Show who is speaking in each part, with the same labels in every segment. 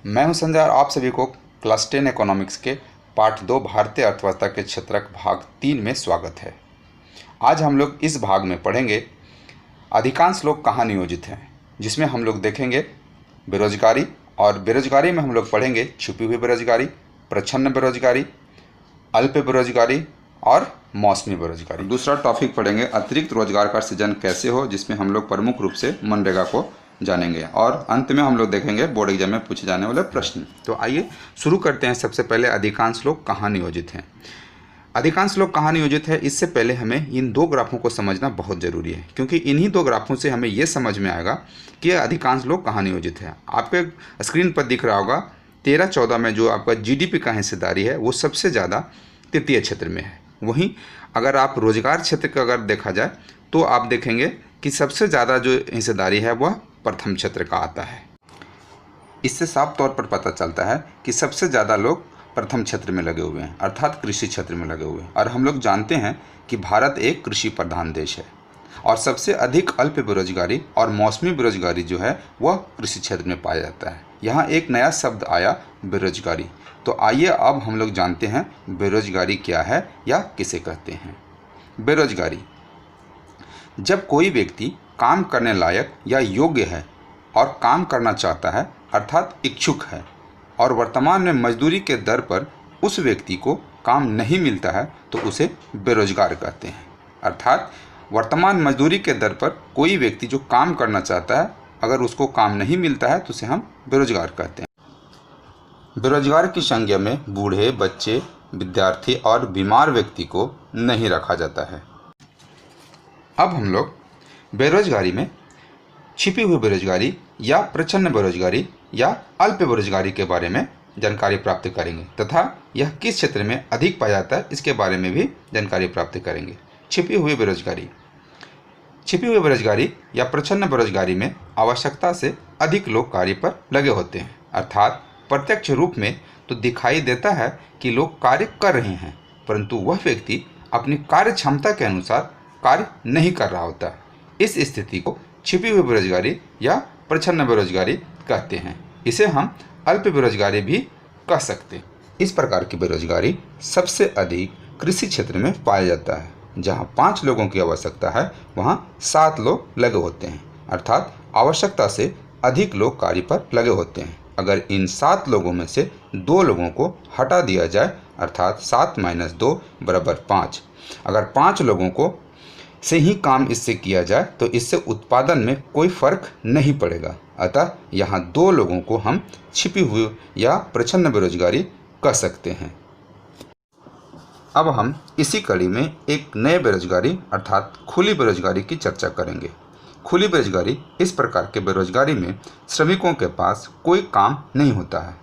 Speaker 1: मैं हूं संजय और आप सभी को क्लास 10 इकोनॉमिक्स के पार्ट 2 भारतीय अर्थव्यवस्था के क्षेत्रक भाग 3 में स्वागत है। आज हम लोग इस भाग में पढ़ेंगे अधिकांश लोग कहाँ नियोजित हैं, जिसमें हम लोग देखेंगे बेरोजगारी, और बेरोजगारी में हम लोग पढ़ेंगे छुपी हुई बेरोजगारी, प्रच्छन्न बेरोजगारी, अल्प बेरोजगारी और मौसमी बेरोजगारी। दूसरा टॉपिक पढ़ेंगे अतिरिक्त रोजगार का सृजन कैसे हो, जिसमें हम लोग प्रमुख रूप से मनरेगा को जानेंगे, और अंत में हम लोग देखेंगे बोर्ड एग्जाम में पूछे जाने वाले प्रश्न। तो आइए शुरू करते हैं। सबसे पहले अधिकांश लोग कहाँ नियोजित हैं। अधिकांश लोग कहाँ नियोजित है, इससे पहले हमें इन दो ग्राफों को समझना बहुत ज़रूरी है, क्योंकि इन्हीं दो ग्राफों से हमें ये समझ में आएगा कि अधिकांश लोग कहाँ नियोजित है। आपके स्क्रीन पर दिख रहा होगा 13-14 में जो आपका जीडीपी का हिस्सेदारी है वो सबसे ज़्यादा तृतीय क्षेत्र में है। वहीं अगर आप रोजगार क्षेत्र का अगर देखा जाए तो आप देखेंगे कि सबसे ज़्यादा जो हिस्सेदारी है वह प्रथम क्षेत्र का आता है। इससे साफ तौर पर पता चलता है कि सबसे ज़्यादा लोग प्रथम क्षेत्र में लगे हुए हैं, अर्थात कृषि क्षेत्र में लगे हुए हैं। और हम लोग जानते हैं कि भारत एक कृषि प्रधान देश है, और सबसे अधिक अल्प बेरोजगारी और मौसमी बेरोजगारी जो है वह कृषि क्षेत्र में पाया जाता है। यहाँ एक नया शब्द आया, बेरोजगारी। तो आइए अब हम लोग जानते हैं बेरोजगारी क्या है या किसे कहते हैं। बेरोजगारी, जब कोई व्यक्ति काम करने लायक या योग्य है और काम करना चाहता है, अर्थात इच्छुक है, और वर्तमान में मजदूरी के दर पर उस व्यक्ति को काम नहीं मिलता है तो उसे बेरोजगार कहते हैं। अर्थात वर्तमान मजदूरी के दर पर कोई व्यक्ति जो काम करना चाहता है, अगर उसको काम नहीं मिलता है तो उसे हम बेरोजगार कहते हैं। बेरोजगार की संज्ञा में बूढ़े, बच्चे, विद्यार्थी और बीमार व्यक्ति को नहीं रखा जाता है। अब हम लोग बेरोजगारी में छिपी हुई बेरोजगारी या प्रच्छन्न बेरोजगारी या अल्प बेरोजगारी के बारे में जानकारी प्राप्त करेंगे, तथा यह किस क्षेत्र में अधिक पाया जाता है इसके बारे में भी जानकारी प्राप्त करेंगे। छिपी हुई बेरोजगारी, छिपी हुई बेरोजगारी या प्रच्छन्न बेरोजगारी में आवश्यकता से अधिक लोग कार्य पर लगे होते हैं, अर्थात प्रत्यक्ष रूप में तो दिखाई देता है कि लोग कार्य कर रहे हैं, परंतु वह व्यक्ति अपनी कार्य क्षमता के अनुसार कार्य नहीं कर रहा होता। इस स्थिति को छिपी हुई बेरोजगारी या प्रच्छन्न बेरोजगारी कहते हैं। इसे हम अल्प बेरोजगारी भी कह सकते हैं। इस प्रकार की बेरोजगारी सबसे अधिक कृषि क्षेत्र में पाया जाता है। जहां 5 लोगों की आवश्यकता है वहां 7 लोग लगे होते हैं, अर्थात आवश्यकता से अधिक लोग कार्य पर लगे होते हैं। अगर इन 7 लोगों में से 2 लोगों को हटा दिया जाए, अर्थात 7 - 2 = 5, अगर 5 लोगों को से ही काम इससे किया जाए तो इससे उत्पादन में कोई फर्क नहीं पड़ेगा। अतः यहाँ 2 लोगों को हम छिपी हुई या प्रच्छन्न बेरोजगारी कह सकते हैं। अब हम इसी कड़ी में एक नए बेरोजगारी अर्थात खुली बेरोजगारी की चर्चा करेंगे। खुली बेरोजगारी इस प्रकार के बेरोजगारी में श्रमिकों के पास कोई काम नहीं होता है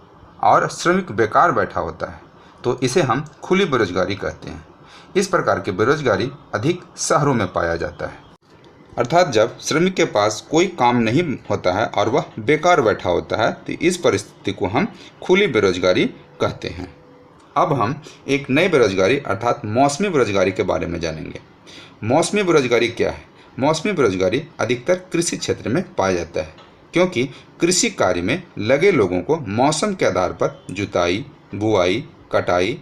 Speaker 1: और श्रमिक बेकार बैठा होता है, तो इसे हम खुली बेरोजगारी कहते हैं। इस प्रकार की बेरोजगारी अधिक शहरों में पाया जाता है, अर्थात जब श्रमिक के पास कोई काम नहीं होता है और वह बेकार बैठा होता है तो इस परिस्थिति को हम खुली बेरोजगारी कहते हैं। अब हम एक नई बेरोजगारी अर्थात मौसमी बेरोजगारी के बारे में जानेंगे। मौसमी बेरोजगारी क्या है? मौसमी बेरोजगारी अधिकतर कृषि क्षेत्र में पाया जाता है, क्योंकि कृषि कार्य में लगे लोगों को मौसम के आधार पर जुताई, बुआई, कटाई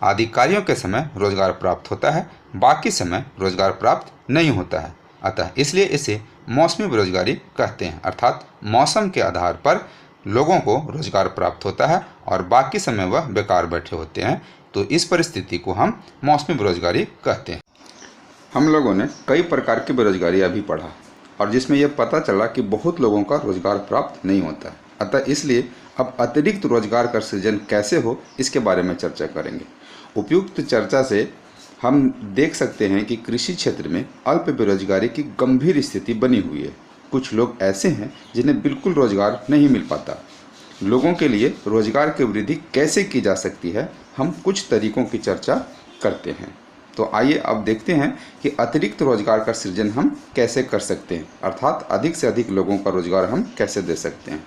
Speaker 1: आदि कार्यों के समय रोजगार प्राप्त होता है, बाकी समय रोजगार प्राप्त नहीं होता है। अतः इसलिए इसे मौसमी बेरोजगारी कहते हैं, अर्थात मौसम के आधार पर लोगों को रोजगार प्राप्त होता है और बाकी समय वह बेकार बैठे होते हैं, तो इस परिस्थिति को हम मौसमी बेरोजगारी कहते हैं। हम लोगों ने कई प्रकार की बेरोजगारियाँ भी पढ़ा, और जिसमें यह पता चला कि बहुत लोगों का रोजगार प्राप्त नहीं होता है। अतः इसलिए अब अतिरिक्त रोजगार का सृजन कैसे हो इसके बारे में चर्चा करेंगे। उपयुक्त चर्चा से हम देख सकते हैं कि कृषि क्षेत्र में अल्प बेरोजगारी की गंभीर स्थिति बनी हुई है। कुछ लोग ऐसे हैं जिन्हें बिल्कुल रोजगार नहीं मिल पाता। लोगों के लिए रोजगार की वृद्धि कैसे की जा सकती है, हम कुछ तरीकों की चर्चा करते हैं। तो आइए अब देखते हैं कि अतिरिक्त रोजगार का सृजन हम कैसे कर सकते हैं, अर्थात अधिक से अधिक लोगों का रोजगार हम कैसे दे सकते हैं।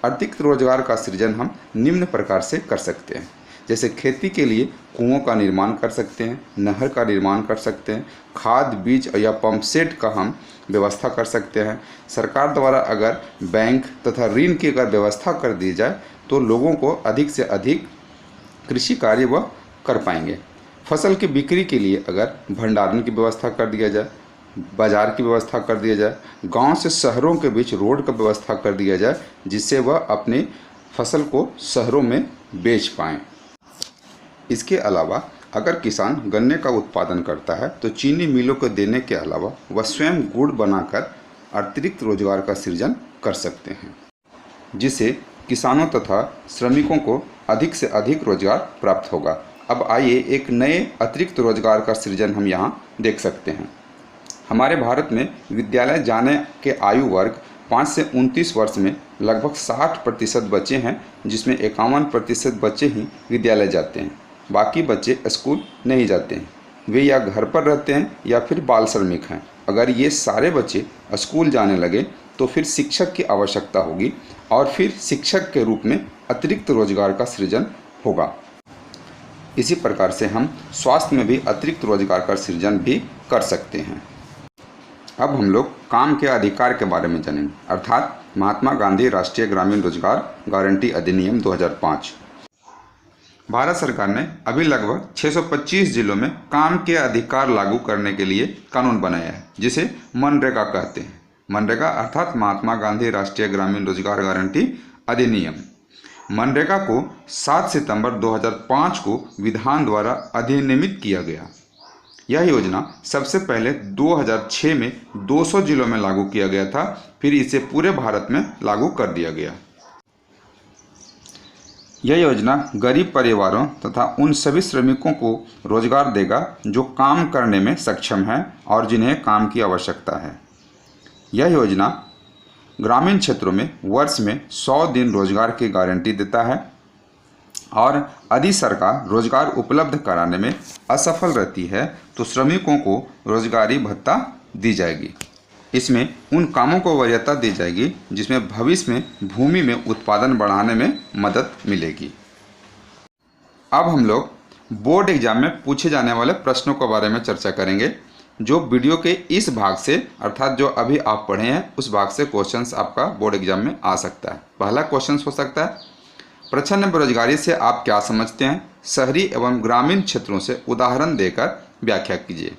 Speaker 1: अतिरिक्त रोजगार का सृजन हम निम्न प्रकार से कर सकते हैं। जैसे खेती के लिए कुओं का निर्माण कर सकते हैं, नहर का निर्माण कर सकते हैं, खाद बीज या पंप सेट का हम व्यवस्था कर सकते हैं। सरकार द्वारा अगर बैंक तथा ऋण की अगर व्यवस्था कर दी जाए तो लोगों को अधिक से अधिक कृषि कार्य वह कर पाएंगे। फसल की बिक्री के लिए अगर भंडारण की व्यवस्था कर दिया जाए, बाजार की व्यवस्था कर दिया जाए, गांव से शहरों के बीच रोड का व्यवस्था कर दिया जाए, जिससे वह अपनी फसल को शहरों में बेच पाएँ। इसके अलावा अगर किसान गन्ने का उत्पादन करता है तो चीनी मिलों को देने के अलावा वह स्वयं गुड़ बनाकर अतिरिक्त रोजगार का सृजन कर सकते हैं, जिससे किसानों तथा श्रमिकों को अधिक से अधिक रोजगार प्राप्त होगा। अब आइए एक नए अतिरिक्त रोजगार का सृजन हम यहाँ देख सकते हैं। हमारे भारत में विद्यालय जाने के आयु वर्ग 5 से 29 वर्ष में लगभग 60% बच्चे हैं, जिसमें 51% बच्चे ही विद्यालय जाते हैं। बाकी बच्चे स्कूल नहीं जाते हैं, वे या घर पर रहते हैं या फिर बाल श्रमिक हैं। अगर ये सारे बच्चे स्कूल जाने लगे तो फिर शिक्षक की आवश्यकता होगी और फिर शिक्षक के रूप में अतिरिक्त रोजगार का सृजन होगा। इसी प्रकार से हम स्वास्थ्य में भी अतिरिक्त रोजगार का सृजन भी कर सकते हैं। अब हम लोग काम के अधिकार के बारे में जानेंगे, अर्थात महात्मा गांधी राष्ट्रीय ग्रामीण रोजगार गारंटी अधिनियम 2005। भारत सरकार ने अभी लगभग 625 जिलों में काम के अधिकार लागू करने के लिए कानून बनाया है, जिसे मनरेगा कहते हैं। मनरेगा अर्थात महात्मा गांधी राष्ट्रीय ग्रामीण रोजगार गारंटी अधिनियम। मनरेगा को 7 सितंबर 2005 को विधान द्वारा अधिनियमित किया गया। यह योजना सबसे पहले 2006 में 200 जिलों में लागू किया गया था, फिर इसे पूरे भारत में लागू कर दिया गया। यह योजना गरीब परिवारों तथा उन सभी श्रमिकों को रोजगार देगा जो काम करने में सक्षम हैं और जिन्हें काम की आवश्यकता है। यह योजना ग्रामीण क्षेत्रों में वर्ष में 100 दिन रोजगार की गारंटी देता है और यदि सरकार रोजगार उपलब्ध कराने में असफल रहती है तो श्रमिकों को रोजगारी भत्ता दी जाएगी। इसमें उन कामों को वरीयता दी जाएगी जिसमें भविष्य में भूमि में उत्पादन बढ़ाने में मदद मिलेगी। अब हम लोग बोर्ड एग्जाम में पूछे जाने वाले प्रश्नों के बारे में चर्चा करेंगे, जो वीडियो के इस भाग से अर्थात जो अभी आप पढ़े हैं उस भाग से क्वेश्चंस आपका बोर्ड एग्जाम में आ सकता है। पहला क्वेश्चन हो सकता है, प्रच्छन्न बेरोजगारी से आप क्या समझते हैं? शहरी एवं ग्रामीण क्षेत्रों से उदाहरण देकर व्याख्या कीजिए।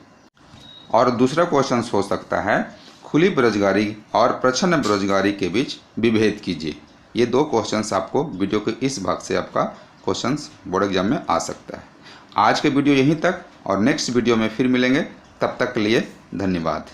Speaker 1: और दूसरा क्वेश्चन हो सकता है, खुली बेरोजगारी और प्रच्छन्न बेरोजगारी के बीच विभेद कीजिए। ये दो क्वेश्चंस आपको वीडियो के इस भाग से आपका क्वेश्चंस बोर्ड एग्जाम में आ सकता है। आज के वीडियो यहीं तक और नेक्स्ट वीडियो में फिर मिलेंगे। तब तक के लिए धन्यवाद।